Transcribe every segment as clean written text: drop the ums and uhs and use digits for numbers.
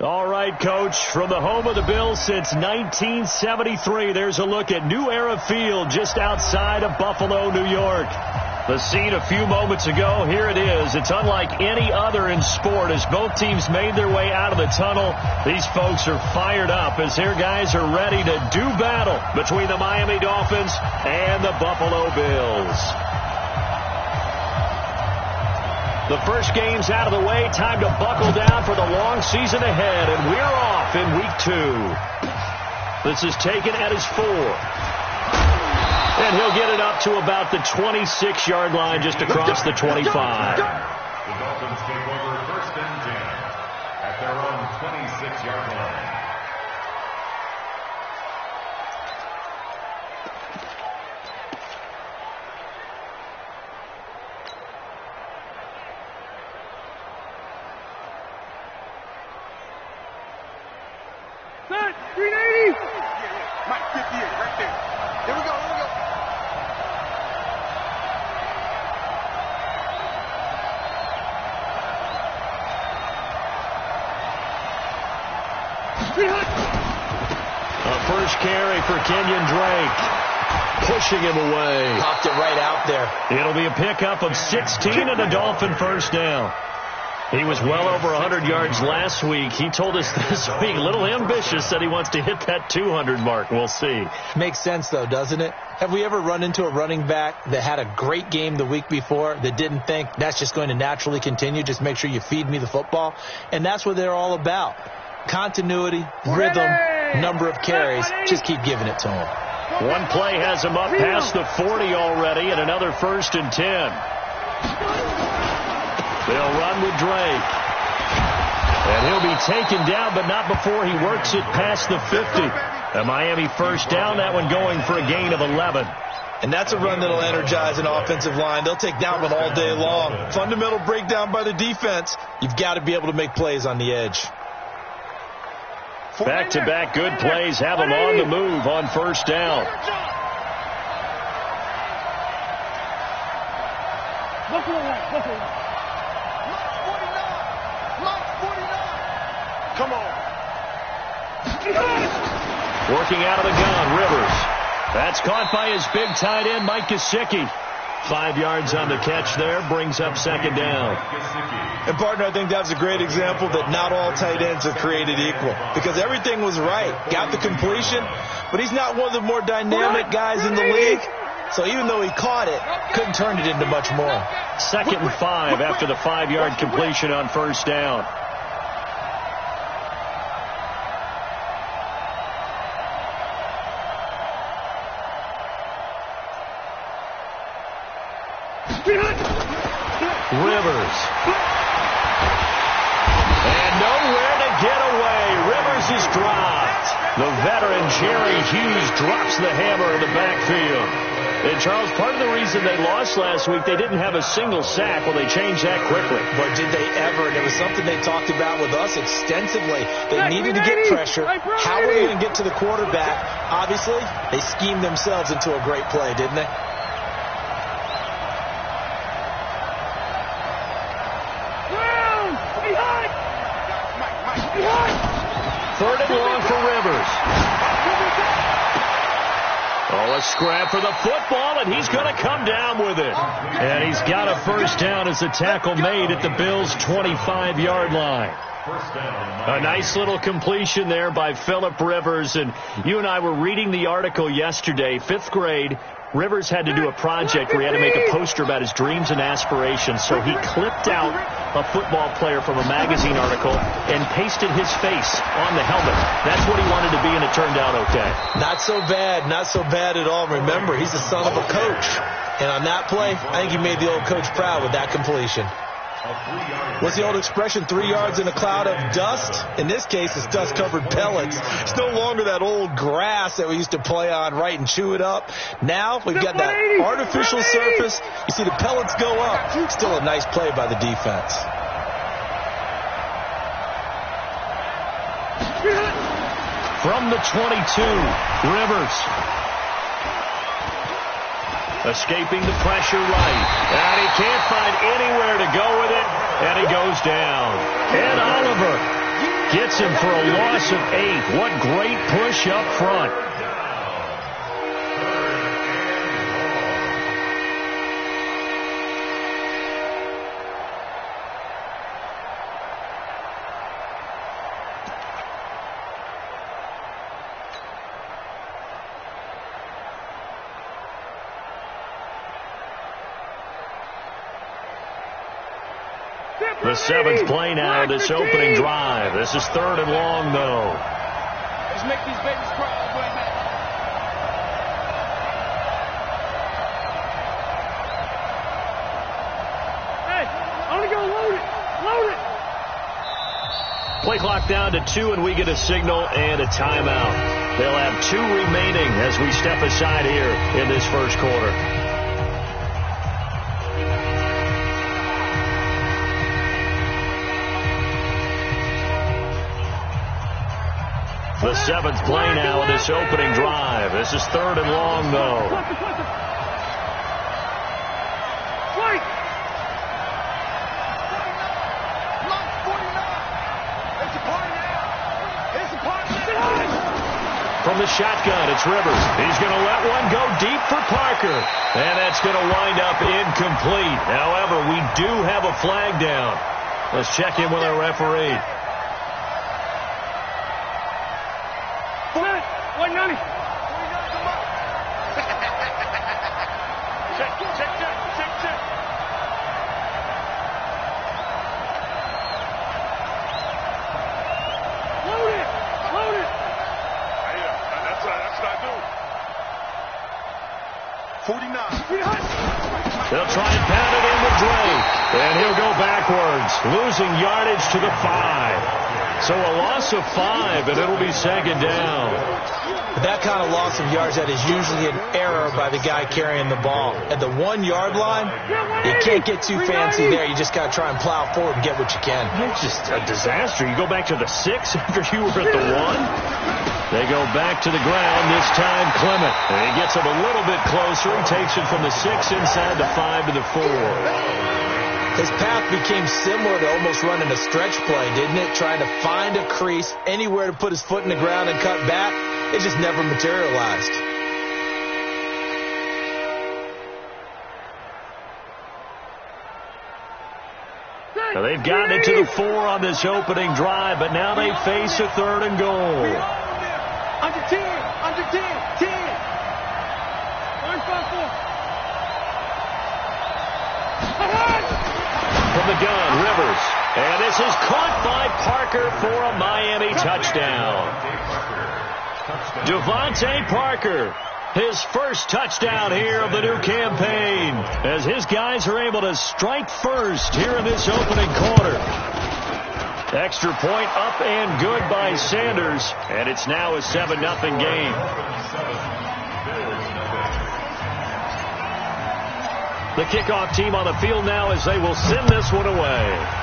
All right, Coach, from the home of the Bills since 1973, there's a look at New Era Field just outside of Buffalo, New York. The scene a few moments ago, here it is. It's unlike any other in sport as both teams made their way out of the tunnel. These folks are fired up as their guys are ready to do battle between the Miami Dolphins and the Buffalo Bills. The first game's out of the way. Time to buckle down for the long season ahead, and we're off in Week 2. This is taken at his 4. And he'll get it up to about the 26-yard line just across the 25. The Dolphins take over 1st and 10 at their own 26-yard line. Set, 380. Mike, 58, right there. Here we go, here we go. A first carry for Kenyon Drake. Pushing him away. Popped it right out there. It'll be a pickup of 16 and a Dolphin first down. He was well over 100 yards last week. He told us this week, a little ambitious, said he wants to hit that 200 mark. We'll see. Makes sense, though, doesn't it? Have we ever run into a running back that had a great game the week before that didn't think that's just going to naturally continue? Just make sure you feed me the football. And that's what they're all about. Continuity, rhythm, number of carries. Just keep giving it to him. One play has him up past the 40 already, and another 1st and 10. They'll run with Drake. And he'll be taken down, but not before he works it past the 50. A Miami first down, that one going for a gain of 11. And that's a run that'll energize an offensive line. They'll take that one all day long. Fundamental breakdown by the defense. You've got to be able to make plays on the edge. Back-to-back good plays have him on the move on first down. Come on. Working out of the gun, Rivers. That's caught by his big tight end, Mike Gesicki. 5 yards on the catch there, brings up 2nd down. And, partner, I think that's a great example that not all tight ends are created equal because everything was right. Got the completion, but he's not one of the more dynamic guys in the league. So even though he caught it, couldn't turn it into much more. 2nd and 5 after the 5-yard completion on first down. Rivers. And nowhere to get away. Rivers is dropped. The veteran Jerry Hughes drops the hammer in the backfield. And, Charles, part of the reason they lost last week, they didn't have a single sack. Well, they changed that quickly. But did they ever? And it was something they talked about with us extensively. They needed to get pressure. How are they going to get to the quarterback? Obviously, they schemed themselves into a great play, didn't they? Third and long for Rivers. Oh, a scrap for the football, and he's going to come down with it. And he's got a first down as the tackle made at the Bills' 25-yard line. A nice little completion there by Phillip Rivers. And you and I were reading the article yesterday, 5th grade. Rivers had to do a project where he had to make a poster about his dreams and aspirations. So he clipped out a football player from a magazine article and pasted his face on the helmet. That's what he wanted to be, and it turned out okay. Not so bad. Not so bad at all. Remember, he's the son of a coach. And on that play, I think he made the old coach proud with that completion. What's the old expression, 3 yards in a cloud of dust? In this case, it's dust-covered pellets. It's no longer that old grass that we used to play on, right, and chew it up. Now we've got that artificial surface. You see the pellets go up. Still a nice play by the defense. From the 22, Rivers. Escaping the pressure right. And he can't find anywhere to go with it. And he goes down. Ed Oliver Gets him for a loss of 8. What great push up front. The 7th play now of this opening drive. This is 3rd and long, though. Let's make these babies cry. Hey, only go load it. Load it. Play clock down to 2, and we get a signal and a timeout. They'll have 2 remaining as we step aside here in this first quarter. The 7th play now of this opening drive. This is 3rd and long, though. From the shotgun, it's Rivers. He's going to let one go deep for Parker. And that's going to wind up incomplete. However, we do have a flag down. Let's check in with our referee. They'll try and pound it in with Drake. And he'll go backwards, losing yardage to the 5. So a loss of 5, and it'll be 2nd down. That kind of loss of yards, that is usually an error by the guy carrying the ball. At the 1-yard line, you can't get too fancy there. You just got to try and plow forward and get what you can. It's just a disaster. You go back to the 6 after you were at the 1. They go back to the ground, this time Clement. And he gets him a little bit closer. He takes it from the 6 inside the 5 to the 4. His path became similar to almost running a stretch play, didn't it? Trying to find a crease, anywhere to put his foot in the ground and cut back. It just never materialized. Now they've gotten it to the 4 on this opening drive, but now they face a 3rd and goal. Under 10, under 10, 10. 1-5-4. From the gun, Rivers. And this is caught by Parker for a Miami touchdown. Devontae Parker, his first touchdown here of the new campaign, as his guys are able to strike first here in this opening quarter. Extra point up and good by Sanders, and it's now a 7-0 game. The kickoff team on the field now as they will send this one away.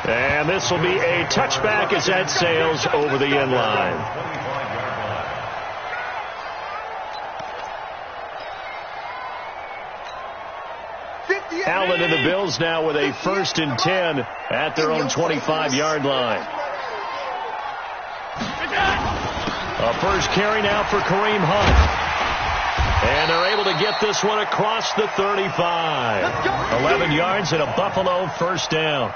And this will be a touchback as that sails over the end line. Allen and the Bills now with a 1st and 10 at their own 25-yard line. A first carry now for Kareem Hunt. And they're able to get this one across the 35. 11 yards and a Buffalo first down.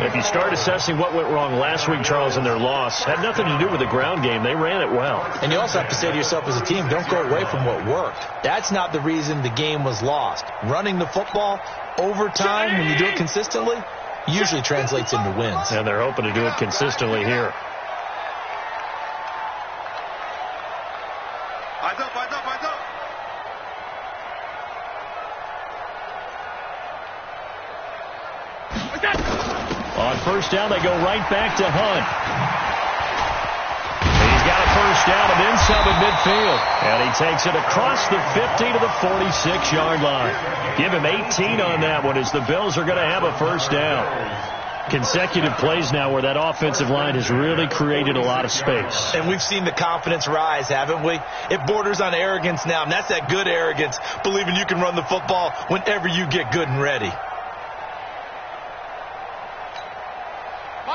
If you start assessing what went wrong last week, Charles, in their loss, had nothing to do with the ground game. They ran it well. And you also have to say to yourself as a team, don't go away from what worked. That's not the reason the game was lost. Running the football over time, when you do it consistently, usually translates into wins. And they're hoping to do it consistently here. Eyes up, eyes up, eyes up. On first down, they go right back to Hunt. He's got a first down and then some at midfield. And he takes it across the 50 to the 46-yard line. Give him 18 on that one as the Bills are going to have a first down. Consecutive plays now where that offensive line has really created a lot of space. And we've seen the confidence rise, haven't we? It borders on arrogance now, and that's that good arrogance, believing you can run the football whenever you get good and ready.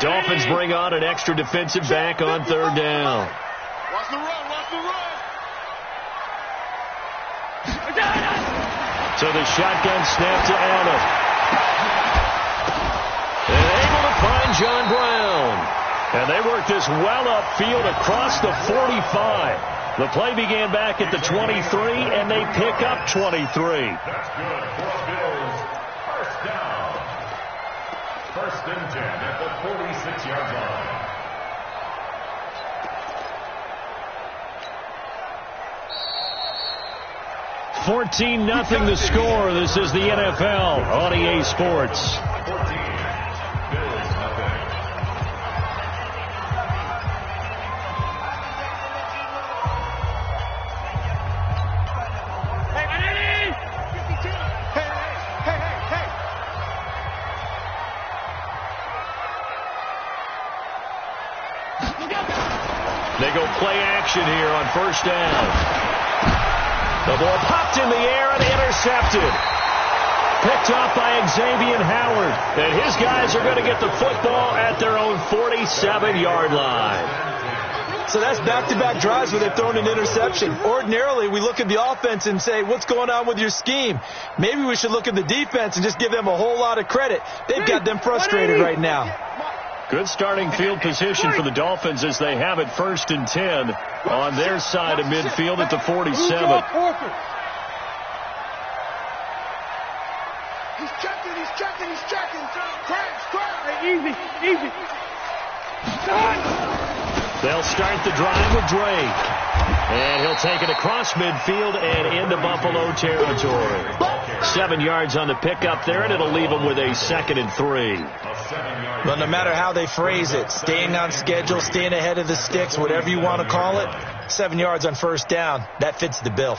Dolphins bring on an extra defensive back on third down. Watch the run, watch the run. So the shotgun snap to Allen. And able to find John Brown. And they work this well upfield across the 45. The play began back at the 23, and they pick up 23. That's good for Bills. First down. First and 10 at the 46-yard line. $14-0 the score. This is the NFL on EA Sports. 14. Bills nothing. They go play action here on first down. The ball popped in the air and intercepted. Picked off by Xavier Howard. And his guys are going to get the football at their own 47-yard line. So that's back-to-back drives where they've thrown an interception. Ordinarily, we look at the offense and say, what's going on with your scheme? Maybe we should look at the defense and just give them a whole lot of credit. They've got them frustrated right now. Good starting field position for the Dolphins as they have it first and 10 on their side of midfield at the 47. He's checking. Crash. Easy. They'll start the drive with Drake. And he'll take it across midfield and into Buffalo territory. 7 yards on the pickup there, and it'll leave them with a 2nd and 3. Well, no matter how they phrase it, staying on schedule, staying ahead of the sticks, whatever you want to call it, 7 yards on first down, that fits the bill.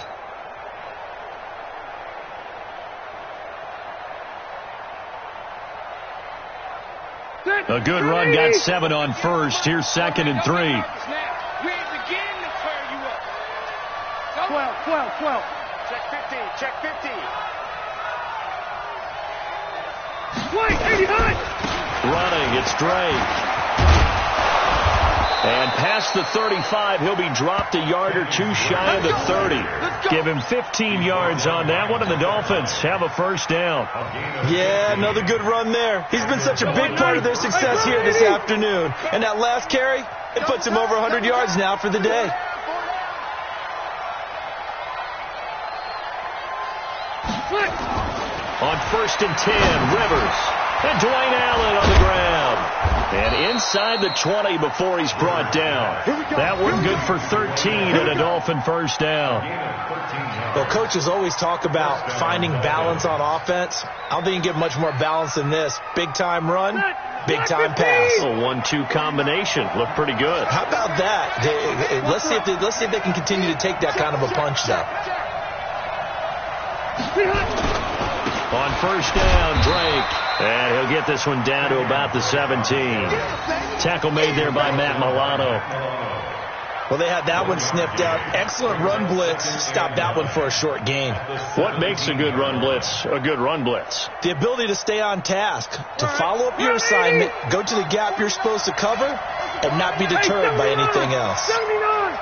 A good run, got 7 on first. Here's 2nd and 3. We ain't beginning to clear you up. 12. Check 15. Wait, 89. Running, it's Drake. And past the 35, he'll be dropped a yard or two shy of the 30. Give him 15 yards on that one, and the Dolphins have a first down. Yeah, another good run there. He's been such a big part of their success here this afternoon. And that last carry, it puts him over 100 yards now for the day. On first and 10, Rivers. And Dwayne Allen on the ground. And inside the 20 before he's brought down. That one good for 13 and a Dolphin first down. Well, coaches always talk about finding balance on offense. I don't think you can get much more balance than this. Big-time run, big-time pass. A 1-2 combination. Looked pretty good. How about that? Let's see if they can continue to take that kind of a punch, though. On first down, Drake. And he'll get this one down to about the 17. Tackle made there by Matt Milano. Well, they had that one snipped out. Excellent run blitz. Stopped that one for a short gain. What makes a good run blitz a good run blitz? The ability to stay on task, to follow up your assignment, go to the gap you're supposed to cover, and not be deterred by anything else. 79.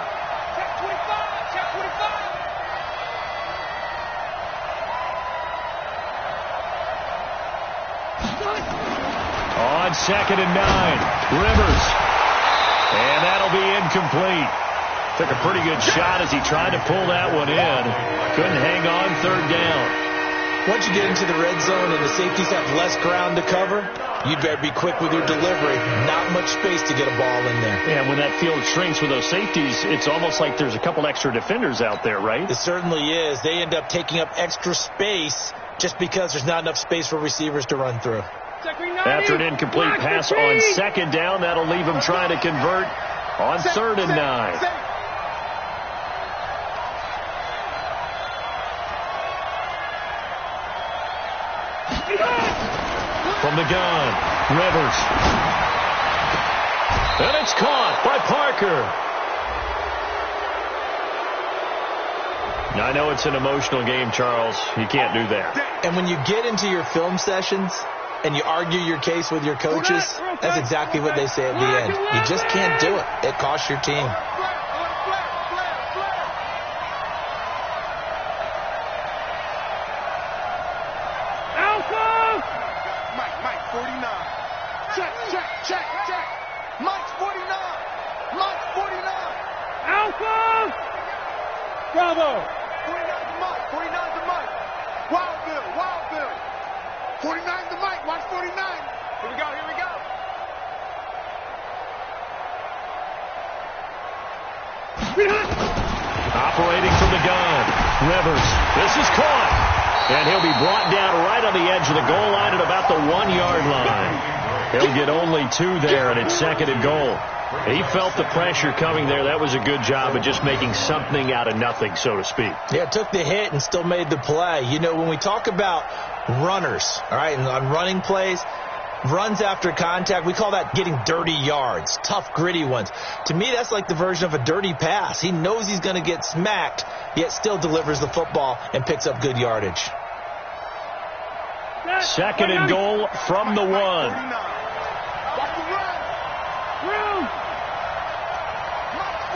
On 2nd and 9, Rivers. And that'll be incomplete. Took a pretty good shot as he tried to pull that one in. Couldn't hang on third down. Once you get into the red zone and the safeties have less ground to cover, you'd better be quick with your delivery. Not much space to get a ball in there. Yeah, when that field shrinks with those safeties, it's almost like there's a couple extra defenders out there, right? It certainly is. They end up taking up extra space just because there's not enough space for receivers to run through. After an incomplete pass on 2nd down, that'll leave him trying to convert on 3rd and 9. From the gun, Rivers. And it's caught by Parker. Now, I know it's an emotional game, Charles. You can't do that. And when you get into your film sessions, and you argue your case with your coaches, that's exactly what they say at the end. You just can't do it. It costs your team. Mike, 49. Check. Mike's 49. Mike's 49. Alpha! Bravo! 49 to Mike. 49 to Mike. Wild Bill. 49 to Mike. Watch 49. Here we go. Operating from the gun. Rivers. This is caught. And he'll be brought down right on the edge of the goal line at about the 1-yard line. He'll get only 2 there, and it's 2nd and goal. He felt the pressure coming there. That was a good job of just making something out of nothing, so to speak. Yeah, took the hit and still made the play. You know, when we talk about runners, all right, and on running plays, runs after contact, we call that getting dirty yards, tough, gritty ones. To me, that's like the version of a dirty pass. He knows he's going to get smacked, yet still delivers the football and picks up good yardage. 2nd and goal from the 1. Watch the run. Mike's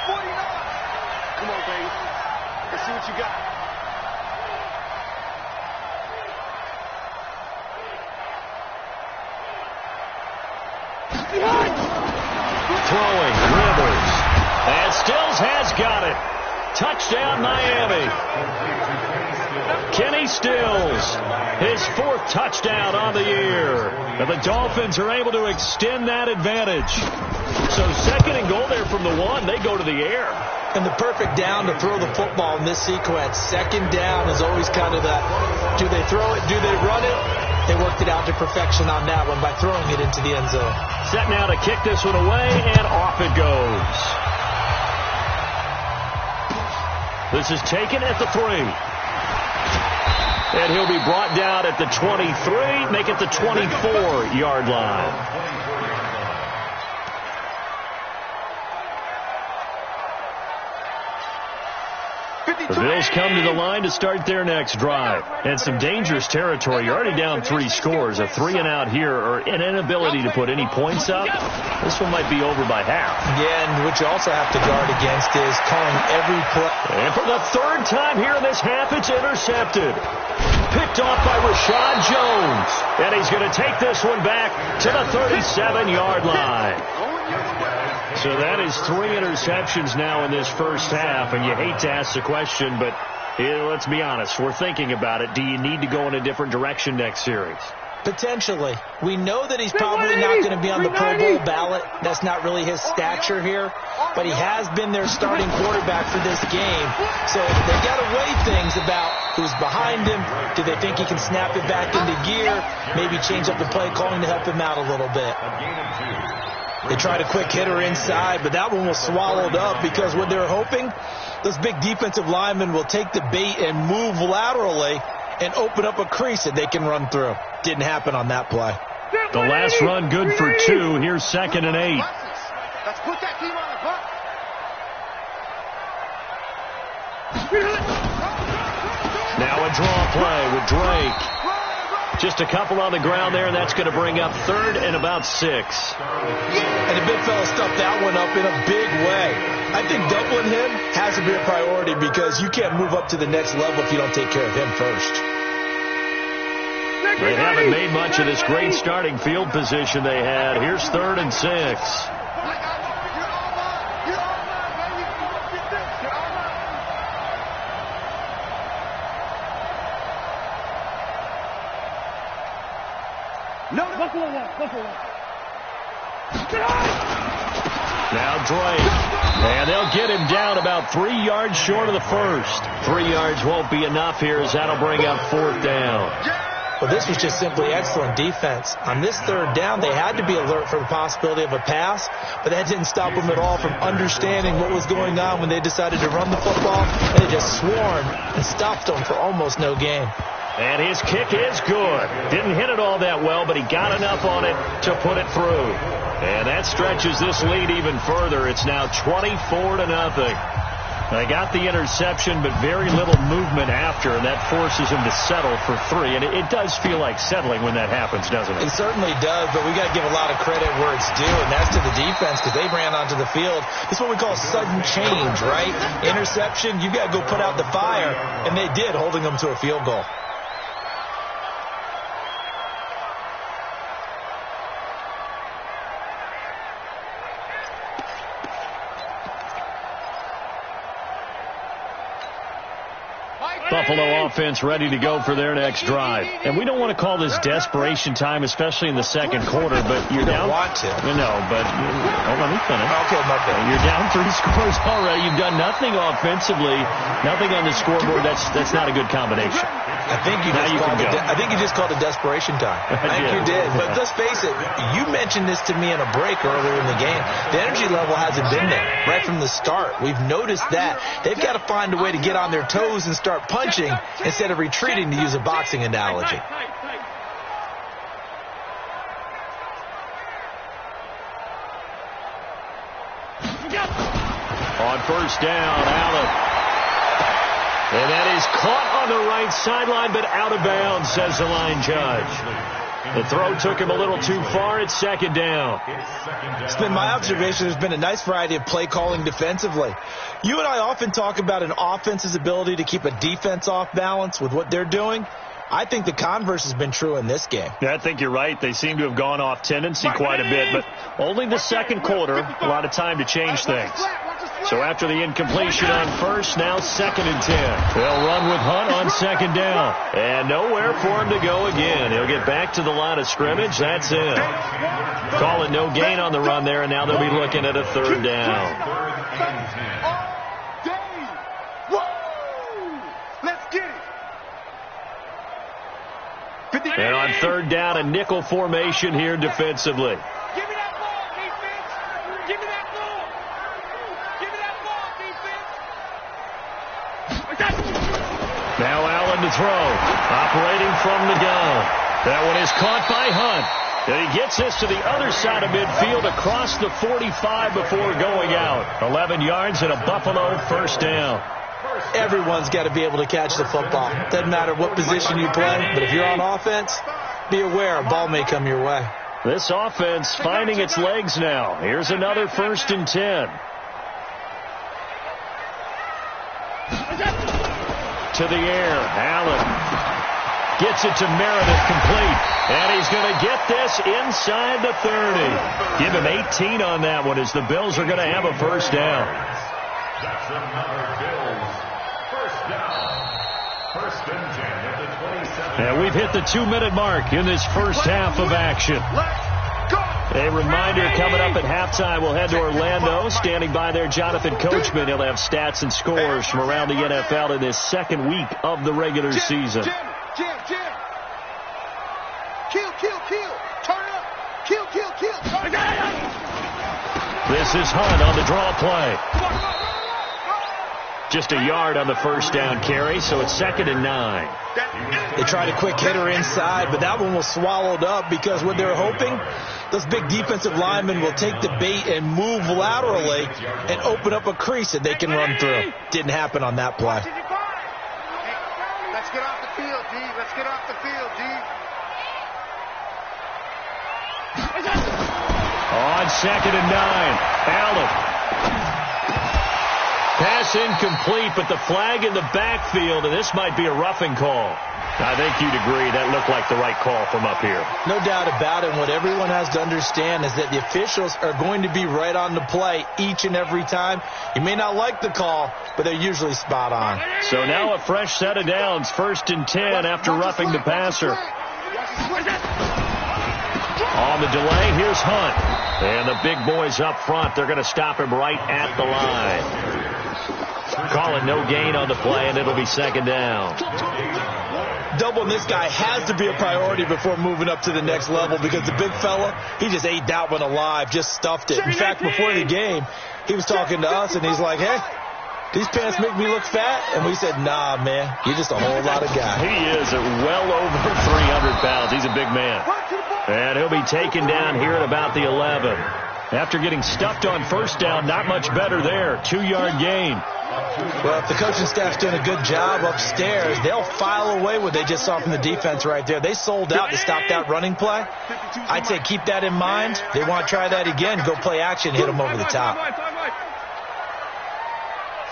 49. Come on, baby. Let's see what you got. Throwing, Rivers. And Stills has got it. Touchdown, Miami. Kenny Stills, his 4th touchdown on the year. And the Dolphins are able to extend that advantage. So 2nd and goal there from the 1. They go to the air. And the perfect down to throw the football in this sequence. 2nd down is always kind of that, do they throw it, do they run it? They worked it out to perfection on that one by throwing it into the end zone. Set now to kick this one away, and off it goes. This is taken at the 3. And he'll be brought down at the 23, make it the 24-yard line. The Bills come to the line to start their next drive. And some dangerous territory. You're already down 3 scores. A 3-and-out here, or an inability to put any points up. This one might be over by half. Yeah, and what you also have to guard against is calling every play. And for the 3rd time here in this half, it's intercepted. Picked off by Rashad Jones. And he's going to take this one back to the 37-yard line. So that is 3 interceptions now in this first half, and you hate to ask the question, but let's be honest, we're thinking about it. Do you need to go in a different direction next series? Potentially. We know that he's probably not going to be on the Pro Bowl ballot. That's not really his stature here, but he has been their starting quarterback for this game. So they got to weigh things about who's behind him. Do they think he can snap it back into gear? Maybe change up the play calling to help him out a little bit. They tried a quick hitter inside, but that one was swallowed up because what they're hoping, those big defensive linemen will take the bait and move laterally and open up a crease that they can run through. Didn't happen on that play. The last run good for 2. Here's 2nd and 8. Let's put that team on the bus. Now a draw play with Drake. Just a couple on the ground there, and that's going to bring up 3rd and about 6. And the big fella stuffed that one up in a big way. I think doubling him has to be a priority because you can't move up to the next level if you don't take care of him first. They haven't made much of this great starting field position they had. Here's 3rd and 6. Now Drake. And they'll get him down about 3 yards short of the first. 3 yards won't be enough here as that'll bring up 4th down. Well, this was just simply excellent defense. On this 3rd down, they had to be alert for the possibility of a pass, but that didn't stop them at all from understanding what was going on when they decided to run the football. They just swarmed and stopped them for almost no gain. And his kick is good. Didn't hit it all that well, but he got enough on it to put it through. And that stretches this lead even further. It's now 24-0. They got the interception, but very little movement after, and that forces him to settle for 3. And it does feel like settling when that happens, doesn't it? It certainly does, but we got to give a lot of credit where it's due, and that's to the defense because they ran onto the field. This is what we call sudden change, right? Interception, you got to go put out the fire, and they did, holding them to a field goal. Buffalo offense ready to go for their next drive. And we don't want to call this desperation time, especially in the second quarter, but you're down. Want to. No, but let me finish. Okay, my bad. You're down 3 scores already. You've done nothing offensively, nothing on the scoreboard. That's not a good combination. I think you just called it desperation time. I think you did. But let's face it, you mentioned this to me in a break earlier in the game. The energy level hasn't been there right from the start. We've noticed that. They've got to find a way to get on their toes and start punching instead of retreating, to use a boxing analogy. On first down, Allen. And that is caught on the right sideline, but out of bounds, says the line judge. The throw took him a little too far. It's second down. It's been my observation. There's been a nice variety of play calling defensively. You and I often talk about an offense's ability to keep a defense off balance with what they're doing. I think the converse has been true in this game. Yeah, I think you're right. They seem to have gone off tendency quite a bit, but only the second quarter, a lot of time to change things. So after the incompletion on first, now 2nd and 10. They'll run with Hunt on second down. And nowhere for him to go again. He'll get back to the line of scrimmage. That's it. Call it no gain on the run there, and now they'll be looking at a 3rd down. And on 3rd down, a nickel formation here defensively. Give me that ball, defense. Give me that ball. Give me that ball, defense. Now Allen to throw. Operating from the gun. That one is caught by Hunt. And he gets this to the other side of midfield across the 45 before going out. 11 yards and a Buffalo 1st down. Everyone's got to be able to catch the football. Doesn't matter what position you play, but if you're on offense, be aware a ball may come your way. This offense finding its legs now. Here's another 1st and 10. To the air, Allen gets it to Meredith, complete. And he's going to get this inside the 30. Give him 18 on that one as the Bills are going to have a 1st down. That's another Bills 1st down. 1st and 10 at the 27. And we've hit the 2-minute mark in this first half of action. A reminder, coming up at halftime, we'll head to Orlando. Standing by there, Jonathan Coachman. He'll have stats and scores from around the NFL in this 2nd week of the regular season. Jim. Kill. Turn it up. Kill. Turn it up. This is Hunt on the draw play. Just a yard on the 1st down carry, so it's 2nd and 9. They tried a quick hitter inside, but that one was swallowed up because what they're hoping, those big defensive linemen will take the bait and move laterally and open up a crease that they can run through. Didn't happen on that play. Let's get off the field, D. Let's get off the field, D. On 2nd and 9, Allen. Pass incomplete, but the flag in the backfield, and this might be a roughing call. I think you'd agree that looked like the right call from up here. No doubt about it. What everyone has to understand is that the officials are going to be right on the play each and every time. You may not like the call, but they're usually spot on. So now a fresh set of downs, 1st and 10 after roughing the passer. On the delay, here's Hunt. And the big boys up front, they're going to stop him right at the line. Call it no gain on the play, and it'll be 2nd down. Doubling this guy has to be a priority before moving up to the next level because the big fella, he just ate that one alive, just stuffed it. In fact, before the game, he was talking to us, and he's like, hey, these pants make me look fat? And we said, nah, man, you're just a whole lot of guy. He is at well over 300 pounds. He's a big man. And he'll be taken down here at about the 11. After getting stuffed on first down, not much better there. 2-yard gain. Well, if the coaching staff's doing a good job upstairs, they'll file away what they just saw from the defense right there. They sold out to stop that running play. I'd say keep that in mind. They want to try that again. Go play action, hit them over the top.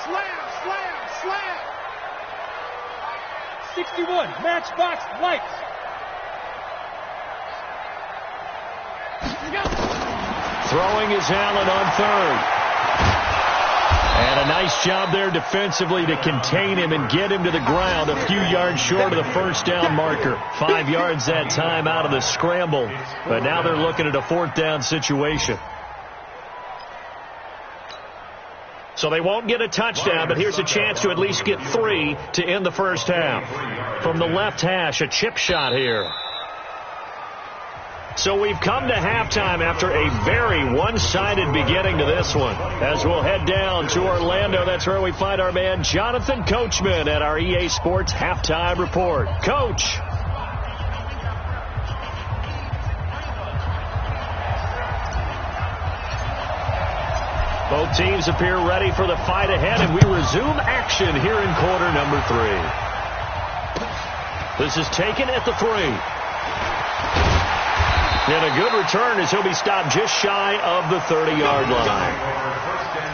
Slam. 61, matchbox lights. Throwing is Allen on third. And a nice job there defensively to contain him and get him to the ground a few yards short of the first down marker. 5 yards that time out of the scramble. But now they're looking at a 4th down situation. So they won't get a touchdown, but here's a chance to at least get 3 to end the first half. From the left hash, a chip shot here. So we've come to halftime after a very one-sided beginning to this one. As we'll head down to Orlando, that's where we find our man Jonathan Coachman at our EA Sports Halftime Report. Coach. Both teams appear ready for the fight ahead, and we resume action here in quarter number 3. This is taken at the 3. And a good return as he'll be stopped just shy of the 30-yard line.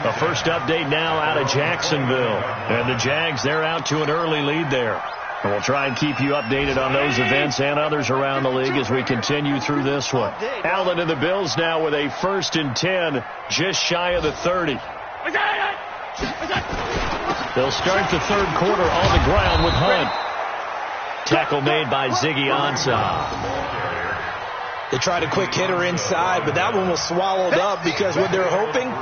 A first update now out of Jacksonville. And the Jags, they're out to an early lead there. And we'll try and keep you updated on those events and others around the league as we continue through this one. Allen and the Bills now with a 1st and 10, just shy of the 30. They'll start the third quarter on the ground with Hunt. Tackle made by Ziggy Ansah. They tried a quick hitter inside, but that one was swallowed up because what they're hoping,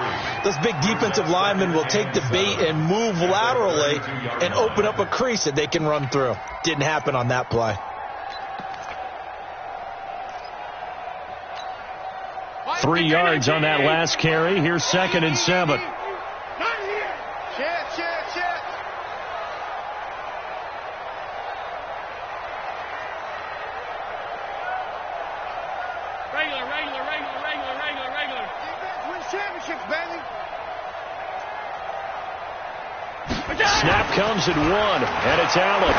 those big defensive linemen will take the bait and move laterally and open up a crease that they can run through. Didn't happen on that play. Three yards on that last carry. Here's 2nd and 7. Snap comes at 1, and it's Allen.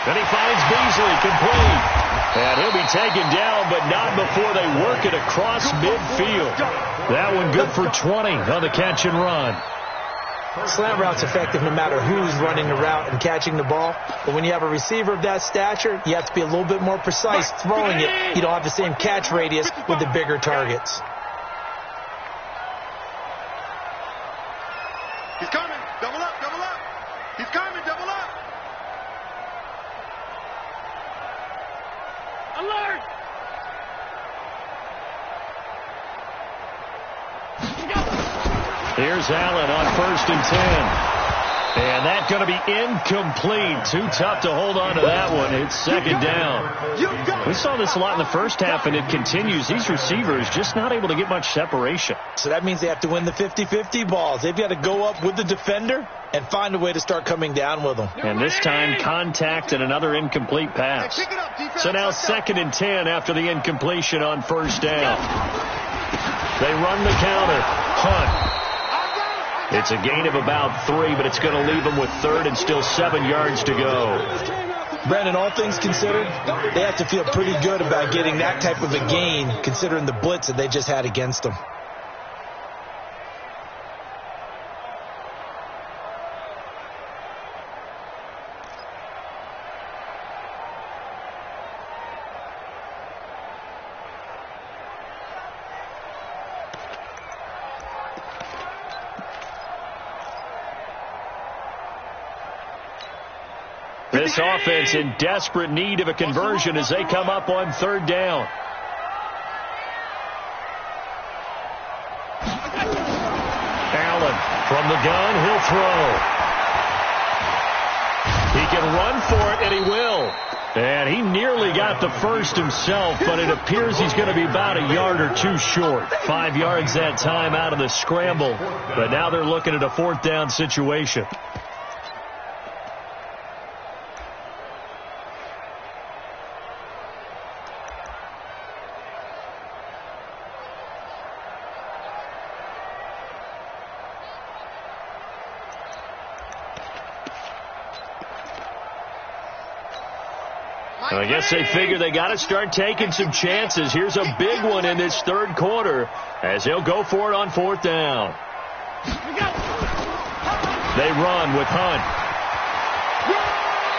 Then he finds Beasley complete. And he'll be taken down, but not before they work it across midfield. That one good for 20 on the catch and run. Slant route's effective no matter who's running the route and catching the ball. But when you have a receiver of that stature, you have to be a little bit more precise throwing it. You don't have the same catch radius with the bigger targets. He's coming. Double up. He's coming. Double up. Alert! Here's Allen on 1st and 10. And that's going to be incomplete. Too tough to hold on to that one. It's 2nd down. We saw this a lot in the first half, and it continues. These receivers just not able to get much separation. So that means they have to win the 50-50 balls. They've got to go up with the defender and find a way to start coming down with them. And this time, contact and another incomplete pass. So now 2nd and 10 after the incompletion on 1st down. They run the counter. Hunt. It's a gain of about 3, but it's going to leave them with 3rd and still 7 yards to go. Brandon, all things considered, they have to feel pretty good about getting that type of a gain considering the blitz that they just had against them. This offense in desperate need of a conversion as they come up on 3rd down. Allen from the gun, he'll throw. He can run for it, and he will. And he nearly got the first himself, but it appears he's going to be about a yard or 2 short. 5 yards that time out of the scramble. But now they're looking at a 4th down situation. I guess they figure they got to start taking some chances. Here's a big one in this third quarter as he'll go for it on fourth down. They run with Hunt.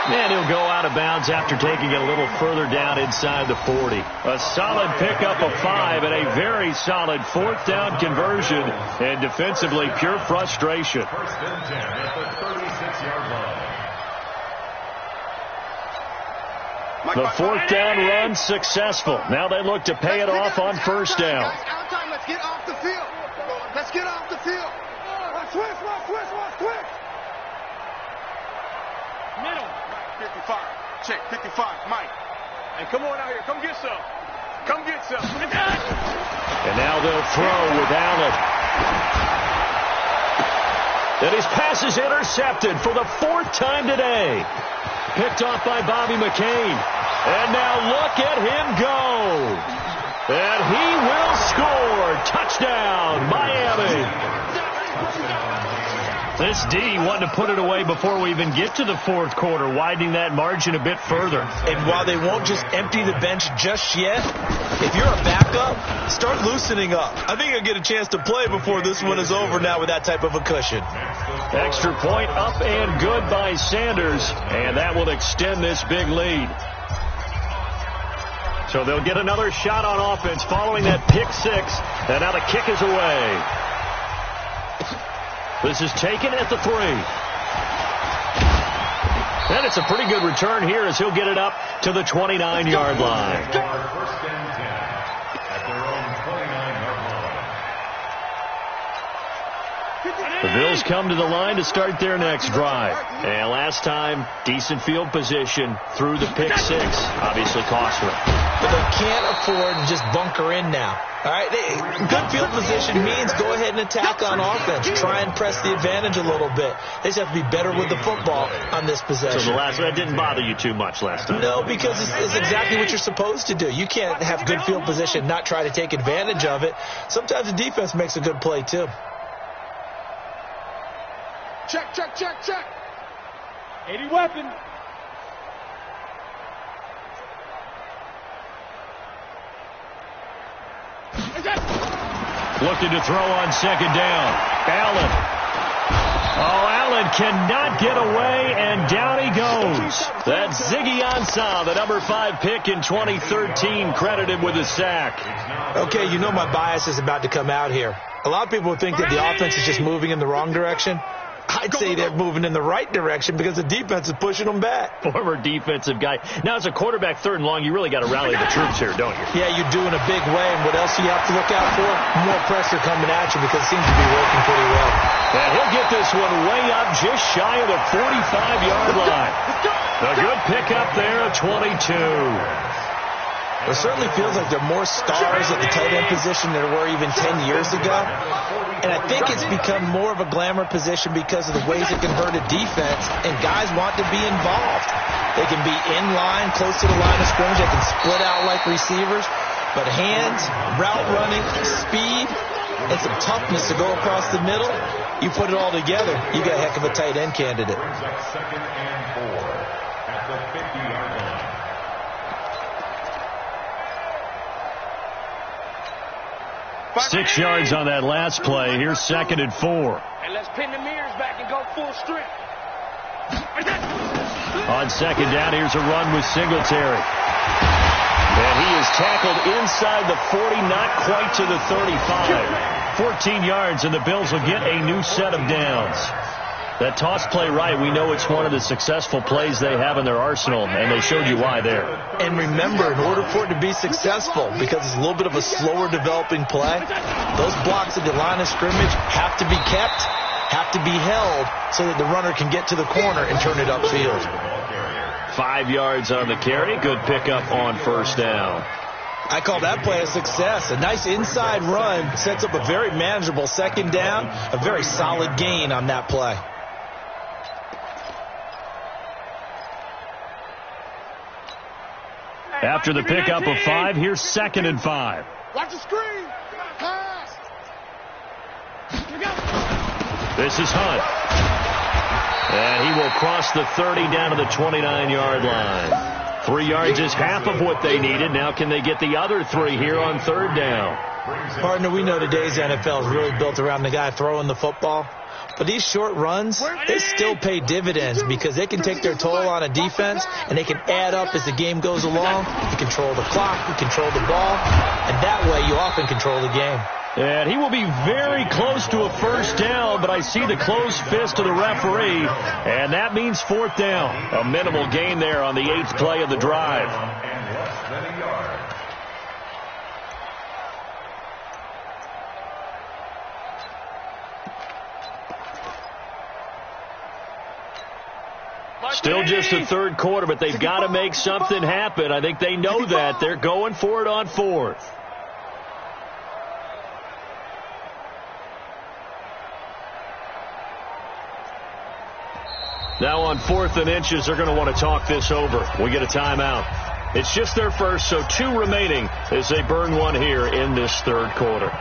And he'll go out of bounds after taking it a little further down inside the 40. A solid pickup of 5 and a very solid fourth down conversion. And defensively, pure frustration. First and 10 at the 36-yard line. The fourth down run successful. Now they look to pay it off on first down. Outside, let's get off the field. Let's get off the field. Switch. Middle. 55. Check, 55. Mike. Hey, come on out here. Come get some. And now they'll throw with Allen. And his pass is intercepted for the fourth time today. Picked off by Bobby McCain. And now look at him go. And he will score. Touchdown, Miami. This D wanted to put it away before we even get to the fourth quarter, widening that margin a bit further. And while they won't just empty the bench just yet, if you're a backup, start loosening up. I think you'll get a chance to play before this one is over now with that type of a cushion. Extra point up and good by Sanders, and that will extend this big lead. So they'll get another shot on offense following that pick six, and now the kick is away. This is taken at the 3. And it's a pretty good return here as he'll get it up to the 29-yard line. First and 10 at their own 29-yard line. The Bills come to the line to start their next drive. And last time, decent field position through the pick six. Obviously cost them. But they can't afford to just bunker in now. All right, good field position means go ahead and attack on offense. Try and press the advantage a little bit. They just have to be better with the football on this possession. So the last one didn't bother you too much last time? No, because it's exactly what you're supposed to do. You can't have good field position, not try to take advantage of it. Sometimes the defense makes a good play, too. Check. 80 weapon. Looking to throw on second down. Allen. Oh, Allen cannot get away, and down he goes. That's Ziggy Ansah, the number 5 pick in 2013, credited with a sack. Okay, you know my bias is about to come out here. A lot of people think that the offense is just moving in the wrong direction. I'd say they're moving in the right direction because the defense is pushing them back. Former defensive guy. Now, as a quarterback, third and long, you really got to rally the troops here, don't you? Yeah, you do in a big way. And what else do you have to look out for? More pressure coming at you because it seems to be working pretty well. And he'll get this one way up just shy of the 45-yard line. A good pickup there at 22. It certainly feels like there are more stars at the tight end position than there were even 10 years ago. And I think it's become more of a glamour position because of the ways it can hurt a defense, and guys want to be involved. They can be in line, close to the line of scrimmage. They can split out like receivers. But hands, route running, speed, and some toughness to go across the middle, you put it all together, you got a heck of a tight end candidate. Second and 4 at the 50-yard line. 6 yards on that last play. Here's second and 4. And let's pin the mirrors back and go full strength. On second down, here's a run with Singletary. And he is tackled inside the 40, not quite to the 35. 14 yards, and the Bills will get a new set of downs. That toss play right, we know it's one of the successful plays they have in their arsenal, and they showed you why there. And remember, in order for it to be successful, because it's a little bit of a slower developing play, those blocks at the line of scrimmage have to be kept, have to be held, so that the runner can get to the corner and turn it upfield. 5 yards on the carry. Good pickup on first down. I call that play a success. A nice inside run sets up a very manageable second down, a very solid gain on that play. After the pickup of 5, here's second and 5. Watch the screen. Pass. This is Hunt. And he will cross the 30 down to the 29-yard line. 3 yards is half of what they needed. Now can they get the other 3 here on 3rd down? Partner, we know today's NFL is really built around the guy throwing the football. But these short runs, they still pay dividends because they can take their toll on a defense and they can add up as the game goes along. You control the clock, you control the ball, and that way you often control the game. And he will be very close to a 1st down, but I see the closed fist of the referee, and that means 4th down. A minimal gain there on the 8th play of the drive. Still just the 3rd quarter, but they've got to make something happen. I think they know that. They're going for it on 4th. Now on 4th and inches, they're going to want to talk this over. We get a timeout. It's just their first, so 2 remaining as they burn 1 here in this 3rd quarter.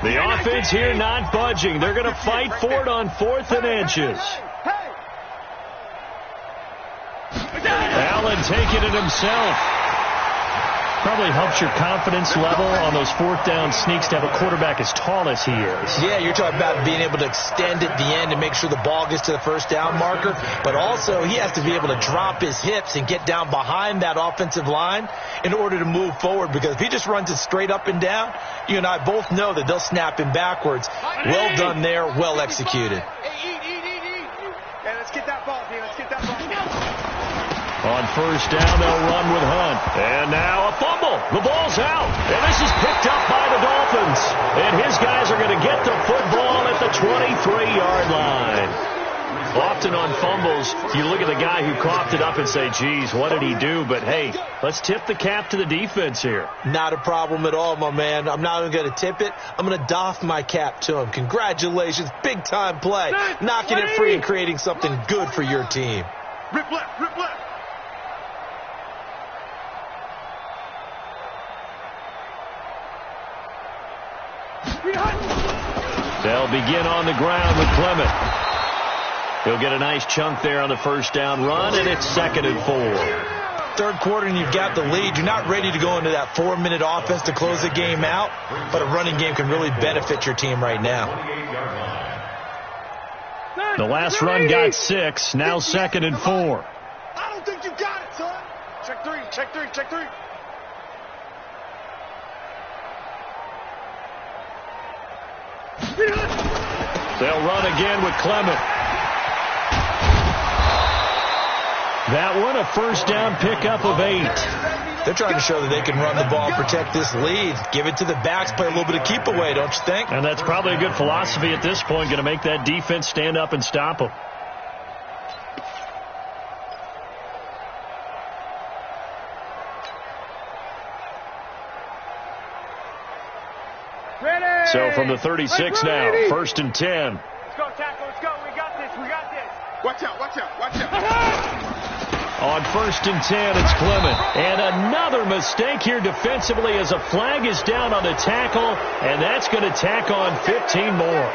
The offense here not budging. They're going to fight for it on 4th and inches. Allen taking it himself. Probably helps your confidence level on those 4th down sneaks to have a quarterback as tall as he is. Yeah, you're talking about being able to extend at the end and make sure the ball gets to the 1st down marker. But also, he has to be able to drop his hips and get down behind that offensive line in order to move forward. Because if he just runs it straight up and down, you and I both know that they'll snap him backwards. Well done there, well executed. Hey, let's get that ball, man. Let's get that ball. On 1st down, they'll run with Hunt. And now a fumble. The ball's out. And this is picked up by the Dolphins. And his guys are going to get the football at the 23-yard line. Often on fumbles, you look at the guy who coughed it up and say, geez, what did he do? But, hey, let's tip the cap to the defense here. Not a problem at all, my man. I'm not even going to tip it. I'm going to doff my cap to him. Congratulations. Big-time play. Knocking it free and creating something good for your team. Rip left, rip left. They'll begin on the ground with Clement. He'll get a nice chunk there on the 1st down run, and it's 2nd and 4. 3rd quarter and you've got the lead. You're not ready to go into that 4-minute offense to close the game out, but a running game can really benefit your team right now. The last run got 6, now 2nd and 4. I don't think you got it, son. Check 3, check 3, check 3. They'll run again with Clement. That one, a 1st down pickup of 8. They're trying to show that they can run the ball and protect this lead. Give it to the backs, play a little bit of keep away, don't you think? And that's probably a good philosophy at this point, going to make that defense stand up and stop them. So from the 36 now, 1st and 10. Let's go, tackle. Let's go. We got this. We got this. Watch out, watch out, watch out. On 1st and 10, it's Clement. And another mistake here defensively as a flag is down on the tackle, and that's going to tack on 15 more.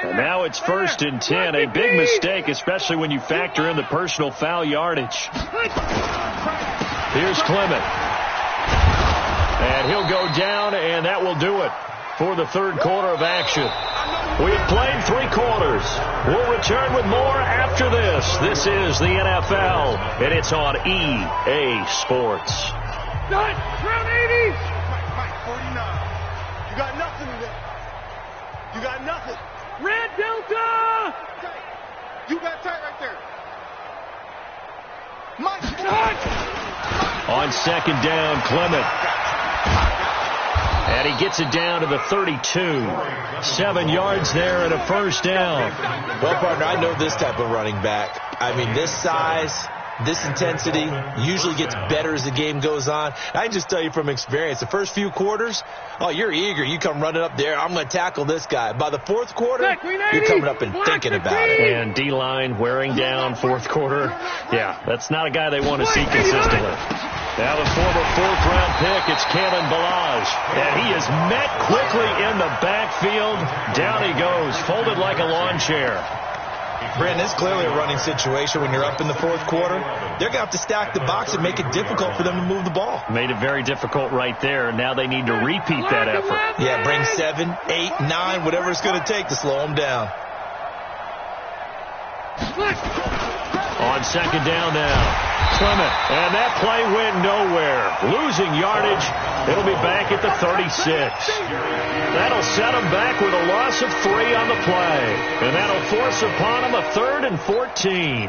And now it's 1st and 10. A big mistake, especially when you factor in the personal foul yardage. Here's Clement. And he'll go down, and that will do it for the 3rd quarter of action. We have played 3 quarters. We'll return with more after this. This is the NFL, and it's on EA Sports. Round 80. Mike, 49. You got nothing today. You got nothing. Red Delta. You got tight right there. Mike. On 2nd down, Clement. And he gets it down to the 32. 7 yards there and a 1st down. Well, partner, I know this type of running back. I mean, this size, This intensity usually gets better as the game goes on. I can just tell you from experience, the first few quarters, oh, you're eager. You come running up there, I'm going to tackle this guy. By the fourth quarter, you're coming up and thinking about it. And D-line wearing down fourth quarter. Yeah, that's not a guy they want to see consistently. Now the former fourth-round pick, it's Kalen Ballage. And he is met quickly in the backfield. Down he goes, folded like a lawn chair. Brandon, it's clearly a running situation when you're up in the fourth quarter. They're going to have to stack the box and make it difficult for them to move the ball. Made it very difficult right there. Now they need to repeat that effort. Yeah, bring 7, 8, 9, whatever it's going to take to slow them down. On second down now. Clement, and that play went nowhere. Losing yardage. It'll be back at the 36. That'll set them back with a loss of 3 on the play. And that'll force upon them a 3rd and 14.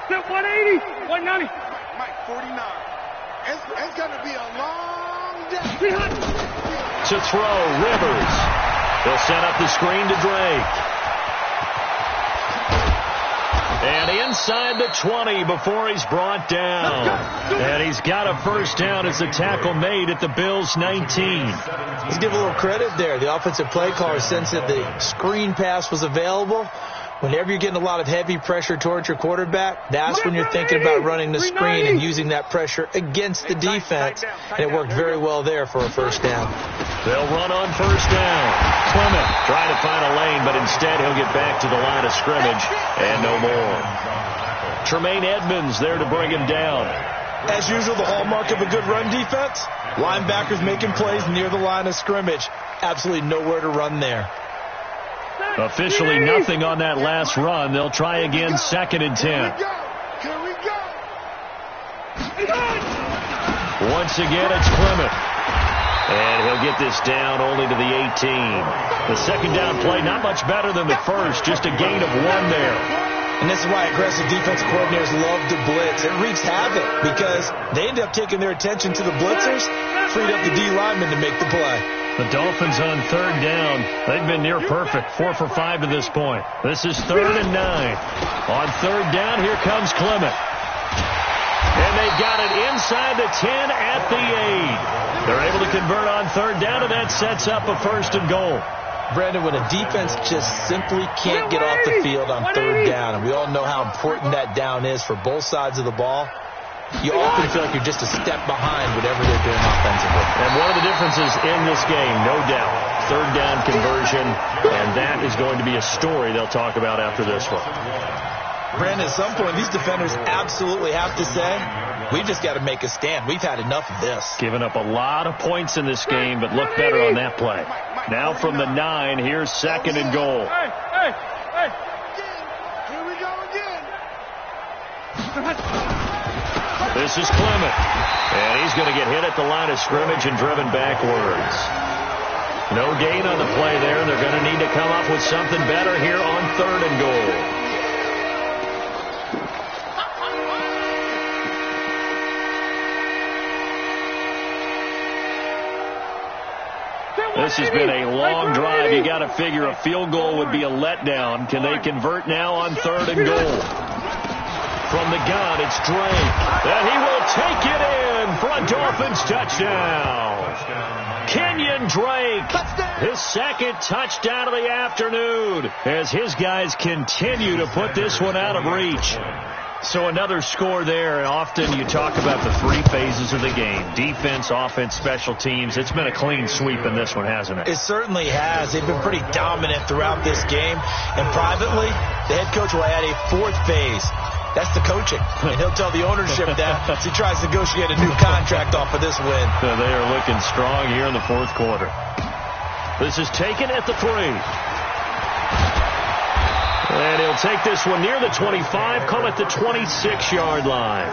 Flip 180, 190. Mike, 49. It's going to be a long day. To throw, Rivers. They'll set up the screen to Drake. And inside the 20 before he's brought down. And he's got a first down as the tackle made at the Bills' 19. Let's give a little credit there. The offensive play caller sensed that the screen pass was available. Whenever you're getting a lot of heavy pressure towards your quarterback, that's when you're thinking about running the screen and using that pressure against the defense. And it worked very well there for a first down. They'll run on first down. Clement trying to find a lane, but instead he'll get back to the line of scrimmage and no more. Tremaine Edmonds there to bring him down. As usual, the hallmark of a good run defense, linebackers making plays near the line of scrimmage. Absolutely nowhere to run there. Officially nothing on that last run. They'll try again, 2nd and 10. Here we go. Once again, it's Clement. And he'll get this down only to the 18. The second down play, not much better than the first, just a gain of 1 there. And this is why aggressive defensive coordinators love to blitz. It wreaks havoc because they end up taking their attention to the blitzers, freed up the D linemen to make the play. The Dolphins on 3rd down. They've been near perfect, 4 for 5 to this point. This is 3rd and 9. On 3rd down, here comes Clement. And they've got it inside the 10 at the 8. They're able to convert on 3rd down, and that sets up a 1st and goal. Brandon, when a defense just simply can't get off the field on 3rd down, and we all know how important that down is for both sides of the ball, you often feel like you're just a step behind whatever they're doing offensively. And one of the differences in this game, no doubt, 3rd down conversion, and that is going to be a story they'll talk about after this one. Brandon, at some point, these defenders absolutely have to say, we've just got to make a stand. We've had enough of this. Giving up a lot of points in this game, but look better on that play. Now from the 9, here's 2nd and goal. Hey. Here we go again. This is Clement. And he's going to get hit at the line of scrimmage and driven backwards. No gain on the play there. They're going to need to come up with something better here on 3rd and goal. This has been a long drive. You got to figure a field goal would be a letdown. Can they convert now on 3rd and goal? From the gun, it's Drake. And he will take it in for a Dolphins touchdown. Kenyon Drake, his 2nd touchdown of the afternoon, as his guys continue to put this one out of reach. So another score there, and often you talk about the 3 phases of the game. Defense, offense, special teams. It's been a clean sweep in this one, hasn't it? It certainly has. They've been pretty dominant throughout this game. And privately, the head coach will add a 4th phase. That's the coaching. And he'll tell the ownership that as he tries to negotiate a new contract off of this win. So they are looking strong here in the 4th quarter. This is taken at the 3. And he'll take this one near the 25, call it the 26-yard line.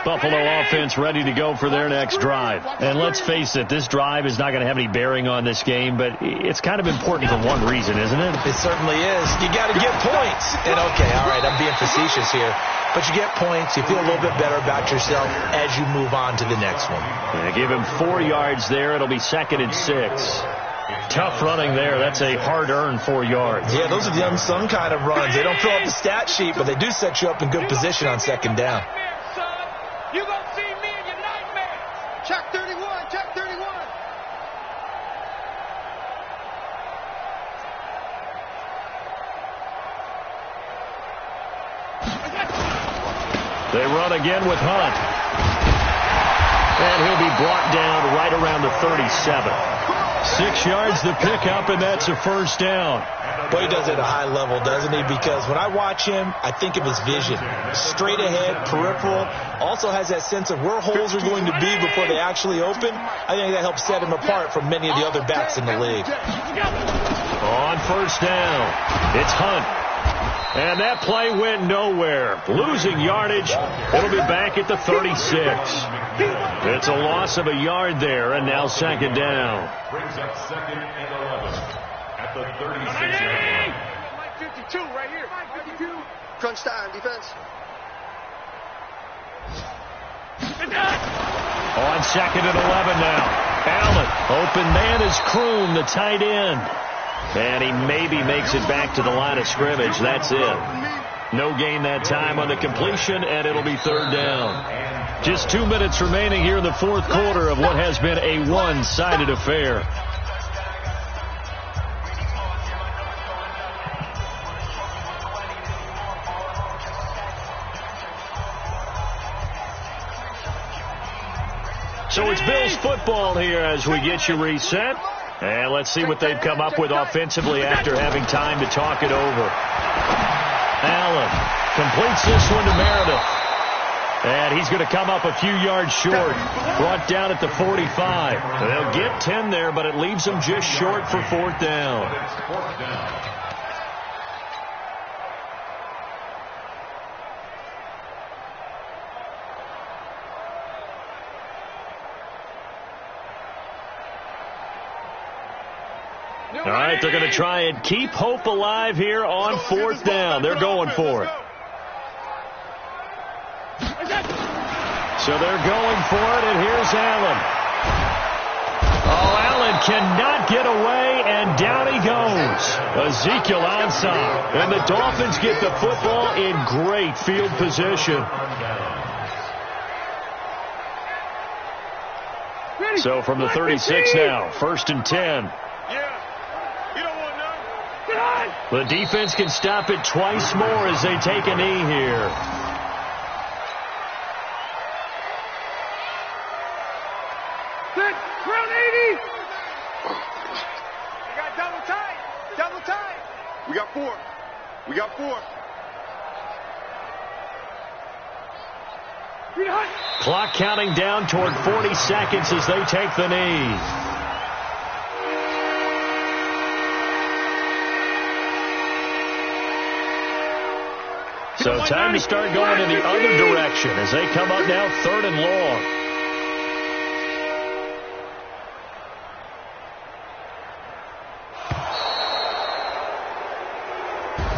Buffalo offense ready to go for their next drive. And let's face it, this drive is not going to have any bearing on this game, but it's kind of important for one reason, isn't it? It certainly is. You got to get points. And okay, all right, I'm being facetious here. But you get points, you feel a little bit better about yourself as you move on to the next one. Yeah, give him 4 yards there. It'll be 2nd and 6. Tough running there. That's a hard-earned 4 yards. Yeah, those are the unsung kind of runs. They don't fill up the stat sheet, but they do set you up in good position on 2nd down. You gonna see me in your nightmares. Check 31, check 31. They run again with Hunt. And he'll be brought down right around the 37. 6 yards to pick up, and that's a 1st down. Boy, he does it at a high level, doesn't he? Because when I watch him, I think of his vision. Straight ahead, peripheral. Also has that sense of where holes are going to be before they actually open. I think that helps set him apart from many of the other backs in the league. On 1st down, it's Hunt. And that play went nowhere. Losing yardage. It'll be back at the 36. It's a loss of a yard there, and now 2nd down. Brings up 2nd and 11 at the 36-yard line. Mike 52 right here. Mike 52. Crunch time, defense. On 2nd and 11 now. Allen, open man is Kroon, the tight end. And he maybe makes it back to the line of scrimmage. That's it. No gain that time on the completion, and it'll be 3rd down. Just 2 minutes remaining here in the 4th quarter of what has been a one-sided affair. So it's Bills football here as we get you reset. And let's see what they've come up with offensively after having time to talk it over. Allen completes this one to Meredith. And he's going to come up a few yards short. Brought down at the 45. They'll get 10 there, but it leaves them just short for 4th down. All right, they're going to try and keep hope alive here on 4th down. They're going for it. So they're going for it, and here's Allen. Oh, Allen cannot get away, and down he goes. Ezekiel Ansah. And the Dolphins get the football in great field position. So from the 36 now, 1st and 10. The defense can stop it twice more as they take a knee here. Round 80. We got double tight. Double tight. We got 4. We got 4. Clock counting down toward 40 seconds as they take the knee. So time to start going in the other direction as they come up now 3rd and long.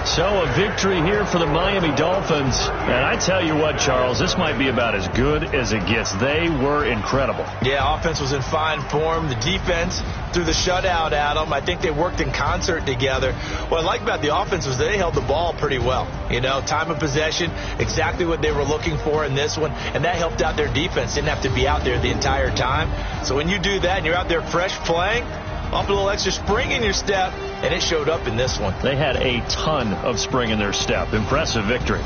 So a victory here for the Miami Dolphins. And I tell you what, Charles, this might be about as good as it gets. They were incredible. Yeah, offense was in fine form. The defense through the shutout, Adam. I think they worked in concert together. What I like about the offense was they held the ball pretty well. You know, time of possession, exactly what they were looking for in this one. And that helped out their defense. Didn't have to be out there the entire time. So when you do that and you're out there fresh playing, up a little extra spring in your step, and it showed up in this one. They had a ton of spring in their step. Impressive victory.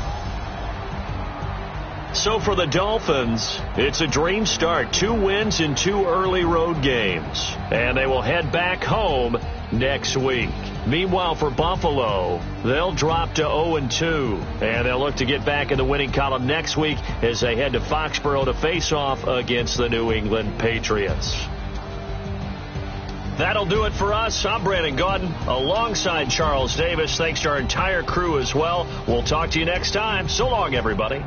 So for the Dolphins, it's a dream start. 2 wins in 2 early road games. And they will head back home next week. Meanwhile, for Buffalo, they'll drop to 0-2. And they'll look to get back in the winning column next week as they head to Foxborough to face off against the New England Patriots. That'll do it for us. I'm Brandon Gaudin alongside Charles Davis. Thanks to our entire crew as well. We'll talk to you next time. So long, everybody.